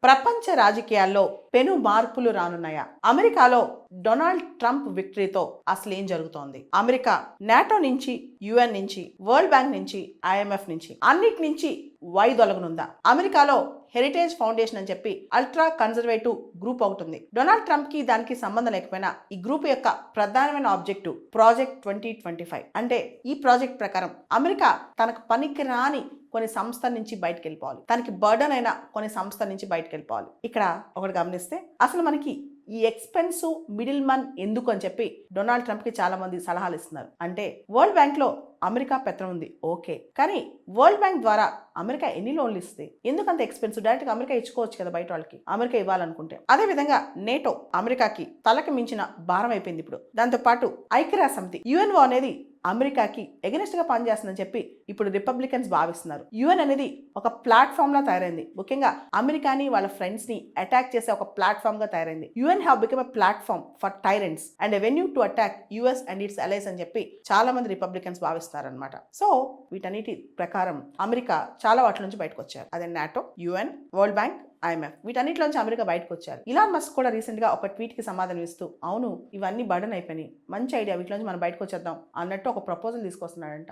ప్రపంచ రాజకీయాల్లో పెను మార్పులు రానున్నాయా? అమెరికాలో డొనాల్డ్ ట్రంప్ విక్టరీతో అసలు ఏం జరుగుతోంది? అమెరికా నాటో నుంచి, యుఎన్ నుంచి, వరల్డ్ బ్యాంక్ నుంచి, ఐఎంఎఫ్ నుంచి అన్నిటి నుంచి వైదొలగనుందా? అమెరికాలో హెరిటేజ్ ఫౌండేషన్ అని చెప్పి అల్ట్రా కన్జర్వేటివ్ గ్రూప్ ఒకటి ఉంది. డొనాల్డ్ ట్రంప్ కి దానికి సంబంధం లేకపోయినా ఈ గ్రూప్ యొక్క ప్రధానమైన ఆబ్జెక్టివ్ ప్రాజెక్ట్ 2025. అంటే ఈ ప్రాజెక్ట్ ప్రకారం అమెరికా తనకు పనికిరాని కొన్ని సంస్థల నుంచి బయటకు వెళ్ళిపోవాలి, తనకి బర్డన్ అయిన కొన్ని సంస్థల నుంచి బయటకు వెళ్ళిపోవాలి. ఇక్కడ ఒకటి గమనిస్తే అసలు మనకి ఈ ఎక్స్పెన్సివ్ మిడిల్ మన్ ఎందుకు అని చెప్పి డొనాల్డ్ ట్రంప్ కి చాలా మంది సలహాలు ఇస్తున్నారు. అంటే వరల్డ్ బ్యాంక్ లో అమెరికా పెత్తనం ఉంది, ఓకే, కానీ వరల్డ్ బ్యాంక్ ద్వారా అమెరికా ఎన్ని లోన్లు ఇస్తే ఎందుకంత ఎక్స్పెన్సివ్? డైరెక్ట్ గా అమెరికా ఇచ్చుకోవచ్చు కదా బయట వాళ్ళకి, అమెరికా ఇవ్వాలనుకుంటే. అదే విధంగా నేటో అమెరికాకి తలకి మించిన భారం అయిపోయింది ఇప్పుడు. దాంతో పాటు ఐక్యరాజ్య సమితి యుఎన్ఓ అనేది అమెరికాకి ఎగనెస్ట్ గా పనిచేస్తుందని చెప్పి ఇప్పుడు రిపబ్లికన్స్ భావిస్తున్నారు. యుఎన్ అనేది ఒక ప్లాట్ఫామ్ లా తయారైంది, ముఖ్యంగా అమెరికాని వాళ్ళ ఫ్రెండ్స్ ని అటాక్ చేసే ఒక ప్లాట్ఫామ్ గా తయారైంది. UN have become a platform for tyrants and a venue to attack US and its allies అని చెప్పి చాలా మంది రిపబ్లికన్స్ భావిస్తారనమాట. సో వీటన్నిటి ప్రకారం అమెరికా చాలా వాటి నుంచి బయటకు వచ్చారు. అదే NATO, UN, World Bank, IMF, వీటన్నిటిలోంచి అమెరికా బయటకు వచ్చారు. ఇలాన్ మస్క్ కూడా రీసెంట్ గా ఒక ట్వీట్ కి సమాధానం ఇస్తూ, అవును ఇవన్నీ బర్డన్ అయిపోయినాయి, మంచి ఐడియా, వీటిలోంచి మనం బయటకు వచ్చేద్దాం అన్నట్టు ఒక ప్రపోజల్ తీసుకొస్తున్నాడంట.